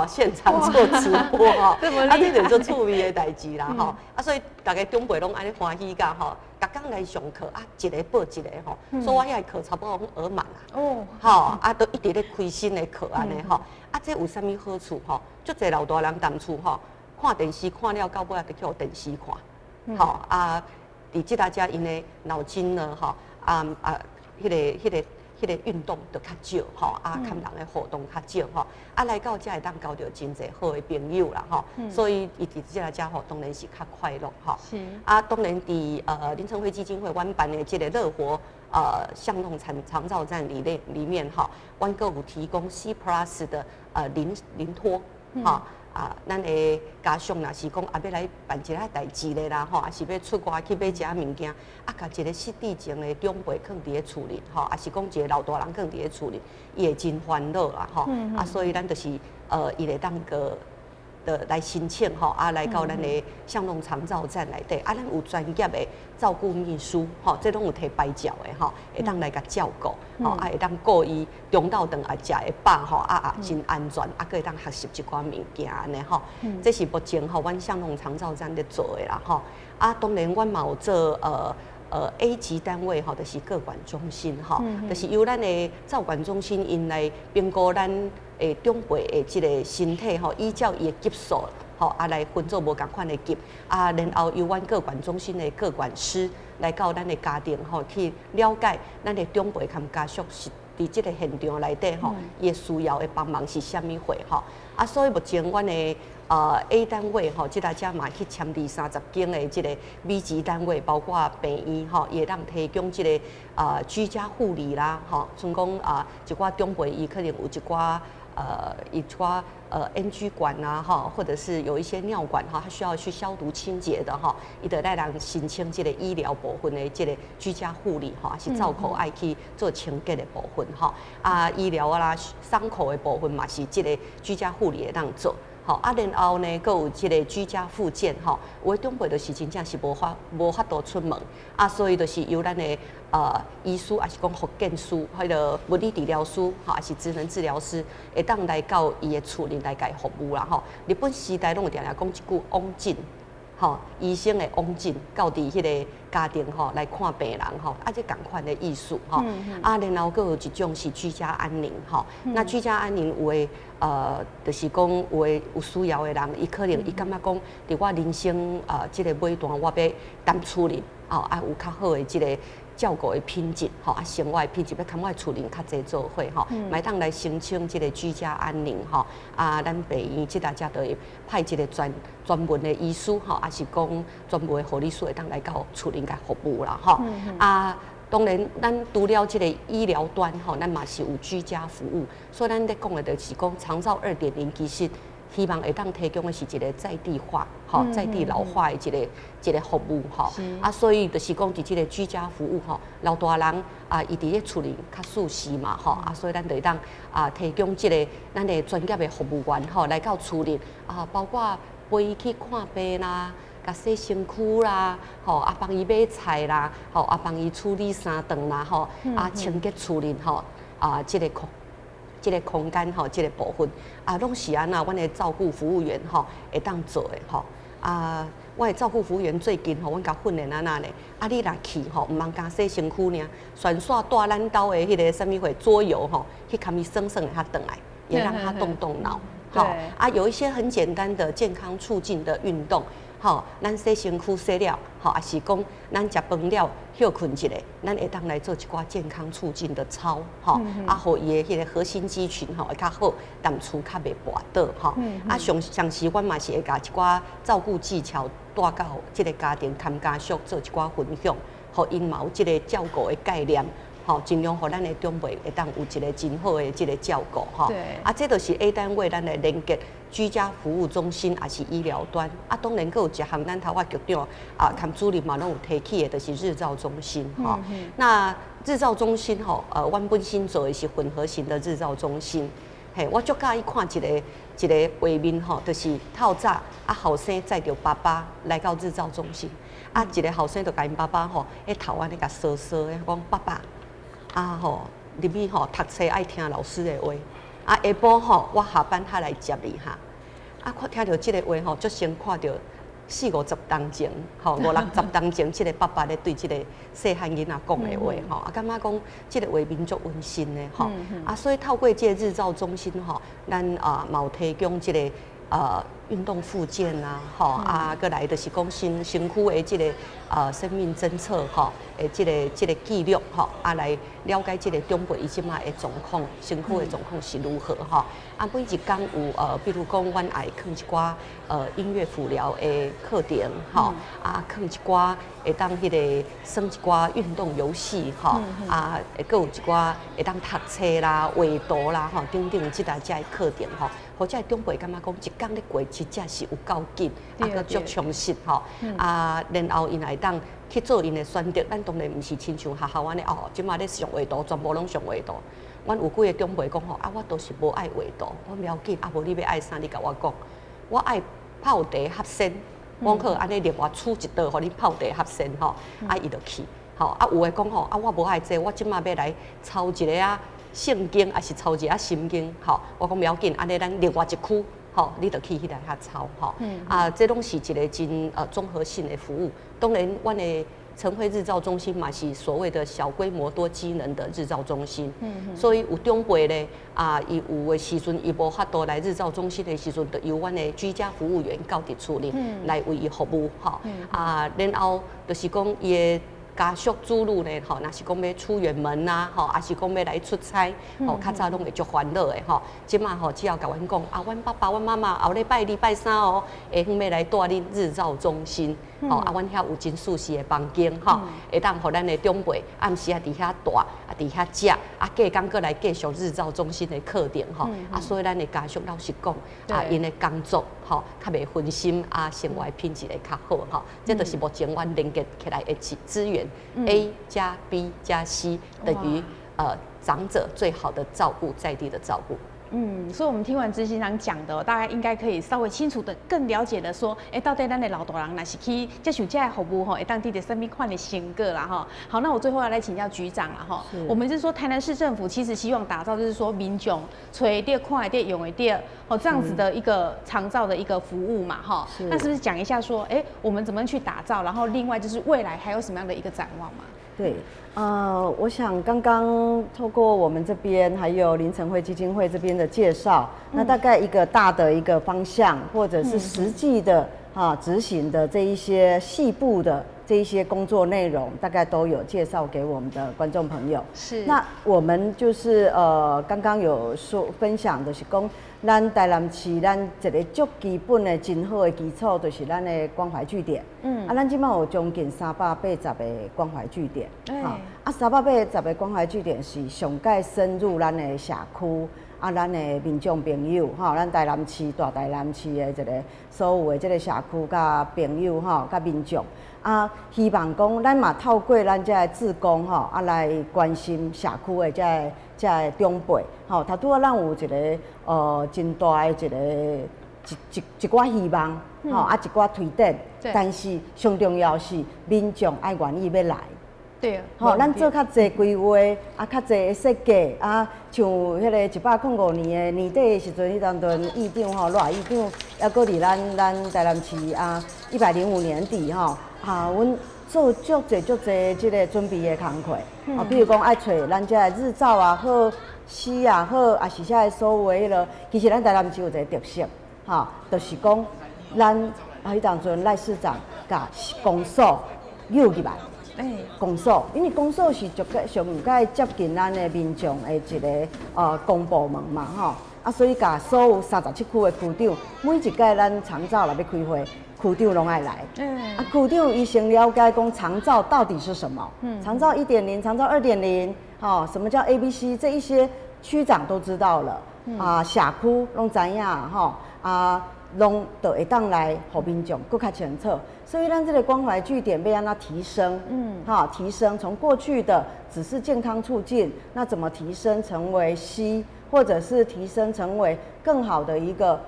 现场做直播这就做趣味的代志啦所以大家中辈拢安尼欢喜甲逐工来上课一个报一个所以我遐课差不多拢额满都一直咧开新的课安尼这有啥物好处足侪老大人当初看电视看了到尾就去电视看伫即大家因的脑筋呢迄个运动就较少跟人的互动较少来到这会当交到真侪好的朋友啦所以伊伫这家当然是较快乐是当然伫林成辉基金会阮办的这个乐活巷弄长照站里面阮阁有提供 C+ 的零托咱的家属若是讲要来办一个代志咧啦，也是要出外去买一下物件，甲一个失智症的长辈放伫咧厝里，也是讲一个老大人放伫咧厝里，伊会真烦恼啦，所以咱就是伊会当个。来申请来到咱的巷弄长照站内底，咱有专业的照顾秘书，这拢有摕牌照的会当来甲照顾，会当顾伊中昼顿食会饱，真安全，佫会当学习一寡物件安尼这是目前阮巷弄长照站咧做的啦当然阮嘛有做A 级单位就是个管中心就是由咱的照管中心因来评估咱长辈的即个身体依照伊的级数来分做无共款的级然后由阮个管中心的个管师来到咱的家庭去了解咱的长辈和家属是伫即个现场内底伊的需要的帮忙是啥物货所以目前阮的A 单位即大家嘛去签伫30间的即个 B 级单位，包括病院伊会当提供即个居家护理啦像讲一寡长辈伊可能有一寡NG 管或者是有一些尿管它需要去消毒清洁的伊就来人申请即个医疗部分的即个居家护理是照顾爱去做清洁的部分医疗啦伤口的部分嘛是即个居家护理会当做。然后呢，佫有即个居家复健有的长辈就是真正是无法度出门所以就是由咱的医师，还是讲复健师，迄个物理治疗师，还是职能治疗师，会当来到伊的厝里来甲伊服务啦日本时代拢有定定讲一句往诊。医生的往诊到伫迄个家庭来看病人这共款的意思然后佫有一种是居家安宁那居家安宁有的就是讲有的有需要的人，伊可能伊感觉讲伫我人生即个尾段，我要踮厝里有较好的即个照顾的品质生活的品质要较我厝里较济做伙买当来申请即个居家安宁咱病院即大家都会派一个专门的医师还是讲专门的护理师会当来到厝里甲服务啦当然，咱除了这个医疗端咱嘛是有居家服务，所以咱在讲的就是讲长照2.0，其实希望会当提供的是一个在地化、在地老化的一个服务所以就是讲伫这个居家服务老大人伊伫咧厝里较舒适嘛所以咱就会当提供这个咱的专业的服务员来到厝里包括陪伊去看病啦。甲洗身躯啦，帮伊买菜啦，帮伊处理衫顿啦，清洁厝里即个空间即个部分拢是安那，阮的照顾服务员会当做的我的照顾服务员最近阮甲训练安那呢，你若去毋茫甲洗身躯尔，旋刷带咱兜的迄个啥物货桌游去甲伊算算下顿来，也让他动脑有一些很简单的健康促进的运动。咱洗身躯洗了，也是讲咱食饭了休困一下，咱会当来做一寡健康促进的操，互伊的迄个核心肌群会较好，踮厝较袂跋倒上时阮嘛是会甲一寡照顾技巧带到即个家庭含家属做一寡分享，互因嘛有即个照顾的概念。尽量互咱的长辈会当有一个真好的即个照顾这就是 A 单位咱来连接居家服务中心，也是医疗端当然佫有一项咱头局长兼主任嘛拢有提起的，就是日照中心那日照中心阮本身做的是混合型的日照中心。我足介意看一个画面就是透早后生载着爸爸来到日照中心一个后生就甲因爸爸头安尼甲搔搔的，讲爸爸。入去读册爱听老师的话，下晡我下班他来接你看听到这个话就先看到40-50当前，50-60当前，这个爸爸咧对这个细汉囡仔讲的话感觉讲这个画面足温馨的所以透过这个日照中心咱嘛有提供这个运动复健过来就是讲身躯的这个生命侦测这个记录来了解这个长辈伊即马的状况，身躯的状况是如何每一天有比如讲阮爱放一寡音乐辅疗的课程放一寡会当迄个耍一寡运动游戏佫有一寡会当读册啦、画图啦等等即大家的课程或者长辈感觉讲一天咧过真正是有够紧，个足充实吼。然后因会当去做因的选择，咱当然毋是亲像学校安尼哦，即马咧上画图，全部拢上画图。阮有几个长辈讲吼，我都是无爱画图，我袂要紧，无你要爱啥，你甲我讲，我爱泡茶合身。我好安尼另外出一道，互你泡茶合身吼，伊就去。吼有诶讲吼，我无爱这，我即马要来抄一个圣经，还是抄一心经，吼，我讲袂要紧，安尼咱另外一区，吼，你就去迄来遐抄，吼，这拢是一个真综合性的服务。当然，阮的晨晖日照中心嘛是所谓的小规模多机能的日照中心，所以有长辈咧伊有的时阵伊无法度来日照中心的时阵，就由阮的居家服务员到伫厝里来为伊服务，吼，然后就是讲伊的家属子女呢，吼，若是讲要出远门呐，吼，还是讲要来出差，吼，较早拢会足欢乐的，吼。即马吼，只要甲阮讲阮爸爸、阮妈妈后礼拜二、拜三哦，下昏要来带恁日照中心，吼，阮遐有真舒适的房间，吼，会当互咱的长辈暗时伫遐住，伫遐食，隔工过来继续日照中心的课程，吼，所以咱的家属老实讲，因的工作，吼，较袂分心，生活品质会较好，吼，这就是目前阮连接起来的资源。A 加 B 加 C 等于长者最好的照顾，在地的照顾。
所以我们听完执行长讲的，大家应该可以稍微清楚的、更了解的说，到底咱的老大人若是去接受这服务吼，会当地的什么款的成果啦哈。好，那我最后要来请教局长啦哈。我们是说台南市政府其实希望打造就是说民众吹得快得用得这样子的一个长照的一个服务嘛哈。那是不是讲一下说，我们怎么去打造？然后另外就是未来还有什么样的一个展望嘛？
对，我想刚刚透过我们这边还有林晨晖基金会这边的介绍，那大概一个大的一个方向，或者是实际的执行的这一些细部的这一些工作内容，大概都有介绍给我们的观众朋友。
是。
那我们就是刚刚有说分享的是讲，咱台南市咱一个足基本的真好的基础，就是咱的关怀据点。咱即摆有将近380个关怀据点。380个关怀据点是上届深入咱的社区。咱的民众朋友，咱台南市大台南市的一个所有的这个社区甲朋友，甲民众，希望讲咱嘛透过咱这个志工，来关心社区的这个长辈，头拄咱有一个真大的一个一寡希望，一寡推展，但是上重要是民众爱愿意要来。
对，
咱做较侪规划，较侪设计，像迄个105年的年底的时阵，迄当阵议长赖议长，还搁伫咱台南市105年底阮做足侪即个准备的工课，比如讲爱找咱这日照好、诗好，也是遮所有的迄落，其实咱台南市有一个特色，就是讲咱迄当阵赖市长甲公所诱入来。公所，因为公所是上届接近咱的民众的一个公部门嘛，所以甲所有37区的区长，每一届咱长照若要开会，区长拢爱来。区长伊先了解讲长照到底是什么，长照1.0、长照2.0，什么叫 ABC， 这一些区长都知道了，社区拢知影，拢就会当来互民众更较清楚，所以咱这个关怀据点要让它提升，提升从过去的只是健康促进，那怎么提升成为 C， 或者是提升成为更好的一个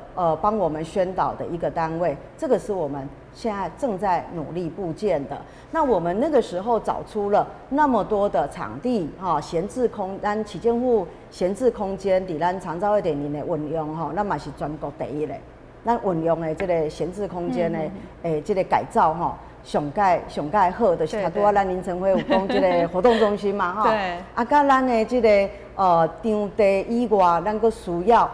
帮我们宣导的一个单位，这个是我们现在正在努力布建的。那我们那个时候找出了那么多的场地，闲置咱市政府闲置空间，伫咱长照2.0的运用，咱嘛是全国第一嘞。咱运用的这个闲置空间的这个改造上届好，就是头拄仔咱林晨晖有讲这个活动中心嘛
对。
甲咱的这个场地以外，咱阁需要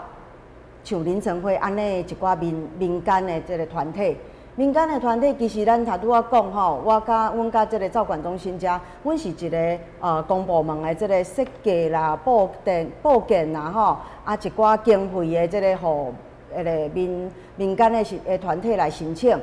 像林晨晖安尼一寡民间的这个团体。民间的团体其实咱头拄仔讲阮甲这个照管中心遮，阮是一个公部门的这个设计啦、布建啦一寡经费的这个互。民间的团体来申请，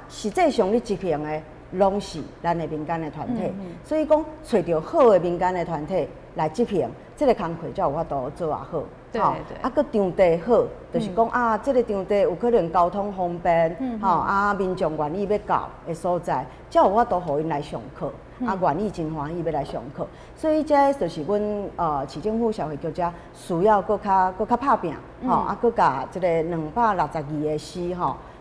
实际上你执行的拢是咱的民间的团体，所以讲找到好的民间的团体来执行，这个工课才有法度做啊好。
对对。
啊，佮场地好，就是讲啊，这个场地有可能交通方便，啊，民众愿意要到的所在，才有法度互因来上课。啊，愿意真欢喜要来上课，所以这就是阮市政府社会局者需要搁较拍拼，啊，搁甲这个262个师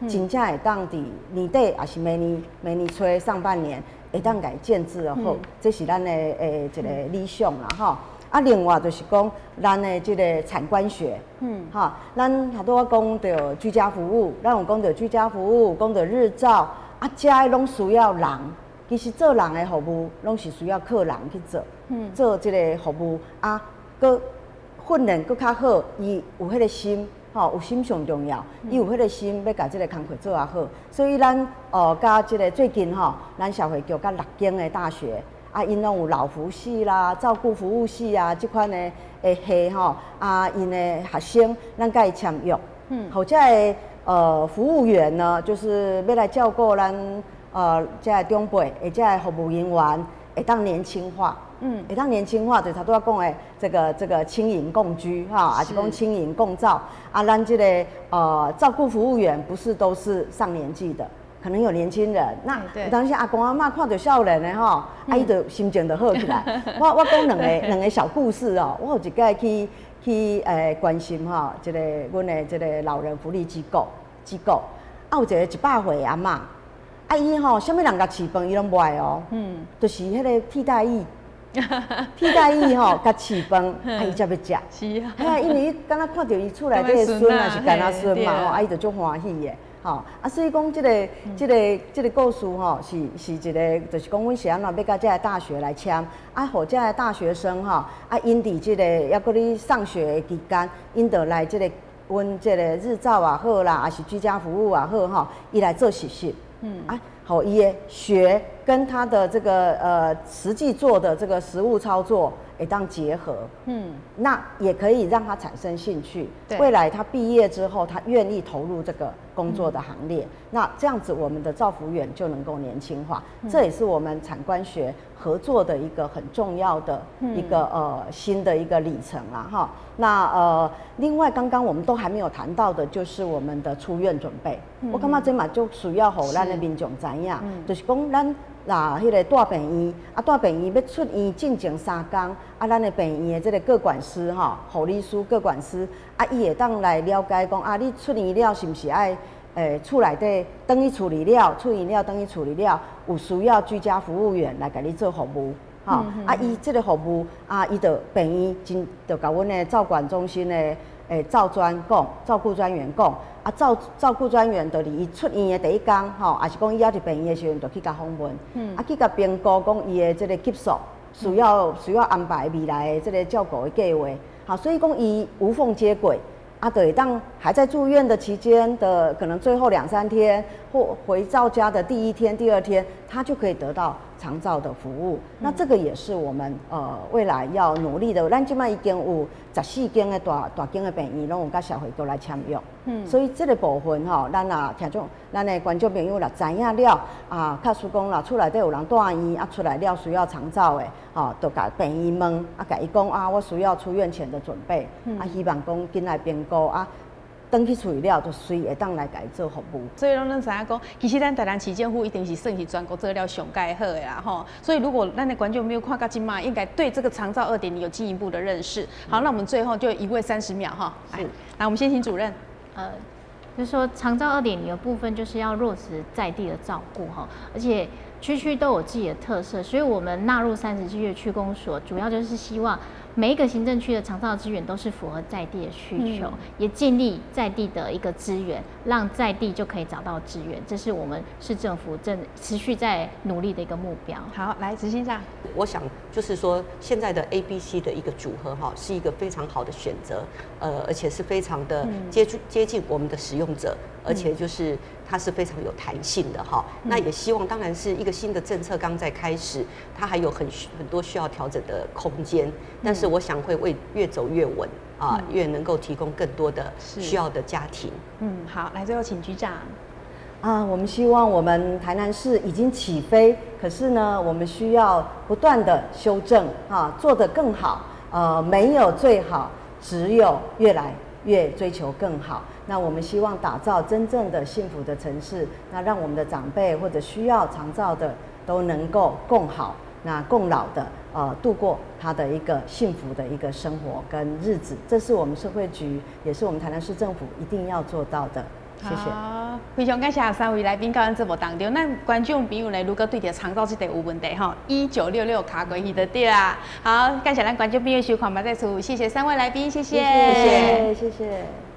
真正会当伫年底也是明年初上半年会当甲建制的好，这是咱的一个理想啦啊，另外就是讲咱的这个产官学，咱拄多我讲到居家服务，咱有讲到居家服务，讲到日照，啊，这些拢需要人。其实做人的服务，拢是需要靠人去做，做这个服务啊，搁训练搁较好，伊有迄个心，有心上重要，伊有迄个心要甲这个工课做啊好，所以咱甲这个最近咱社会局甲6间的大学啊，因拢有老福系啦、照顾服务系啊，这款的系啊，因的学生咱甲伊签约，或者的服务员呢，就是要来照顾咱。这个长辈，这个服务人员会当年轻化，会当年轻化，就差不多讲的这个轻盈共居还是讲轻盈共照啊。咱这个照顾服务员不是都是上年纪的，可能有年轻人。那有当时阿公阿嬷看到少年的啊，伊就心情就好起来。我讲两个小故事哦，我有一届去关心这个阮的这个老人福利机构，啊有一个100岁的阿嬷。啊，伊啥物人甲饲饭伊拢不爱哦，就是迄个替代役甲饲饭，啊伊才要食。
是
啊，因为伊敢若看到伊厝内底的孙啊是干仔孙嘛，啊伊就足欢喜的，啊所以讲这个故事是一个，就是讲阮是安怎要甲这个大学来签，啊，互这个大学生啊因伫这个抑搁咧上学的期间，因就来这个阮这个日照也好啦，还是居家服务也好伊来做实习。好，伊的学跟他的这个实际做的这个实务操作，会当结合，那也可以让他产生兴趣。未来他毕业之后，他愿意投入这个工作的行列，那这样子我们的照服员就能够年轻化，这也是我们产官学合作的一个很重要的一个新的一个里程啦那另外刚刚我们都还没有谈到的，就是我们的出院准备。我感觉这嘛就需要互咱的民众知影，就是讲咱迄个大病院啊，大病院要出院进前3天啊，咱的病院的这个个管师护理师个管师啊，伊会当来了解讲啊，你出院了是不是爱厝内底等于处理了，出院了等于处理了，有需要居家服务员来给你做服务。伊这个服务啊，伊就病院就甲阮的照管中心的照专讲，照顾专员讲，啊照顾专员就伫伊出院的第一天，也是讲伊还伫病院的时阵，就去甲访问，去甲评估讲伊的这个级数，需要安排未来的这个照顾的计划，所以讲伊无缝接轨。就会当还在住院的期间的可能最后2、3天，或回到家的第1天、第2天，他就可以得到长照的服务。那这个也是我们未来要努力的。咱即摆已经有14间的大间的病院，拢有甲社会局来签约。所以这个部分咱的观众朋友啦知影了啊，假使讲啦，厝内底有人住院啊，出来了需要长照的，就甲病院问啊，甲伊讲啊，我需要出院前的准备，希望讲紧来评估啊。登去处理了，就随会当来家做服务。
所以咱知影讲，其实咱台南市政府一定是算是全国做了上介好的啦吼。所以如果咱的观众没有看到今嘛，应该对这个长照2.0有进一步的认识。好，那我们最后就一位30秒哈，来，我们先请主任。
就是说长照2.0的部分，就是要落实在地的照顾哈，而且区区都有自己的特色，所以我们纳入37个区公所，主要就是希望每一个行政区的长照资源都是符合在地的需求，也建立在地的一个资源，让在地就可以找到资源，这是我们市政府正持续在努力的一个目标。
好，来执行长，
我想就是说现在的 A、B、C 的一个组合是一个非常好的选择，而且是非常的接近我们的使用者，而且就是它是非常有弹性的那也希望当然是一个新的政策刚在开始，它还有很多需要调整的空间，但是我想会越走越稳越能够提供更多的需要的家庭。
好，来最后请局长。
我们希望我们台南市已经起飞，可是呢，我们需要不断的修正做得更好没有最好，只有越来越追求更好。那我们希望打造真正的幸福的城市，那让我们的长辈或者需要长照的都能够共好，那共老的度过他的一个幸福的一个生活跟日子，这是我们社会局，也是我们台南市政府一定要做到的。谢谢。
好，非常感谢3位来宾到咱节目当中。咱观众朋友呢，如果对着长照这题有问题吼，1966卡过去就对啦。好，感谢咱观众朋友收看，马再次谢谢3位来宾，谢谢，
谢谢，谢谢。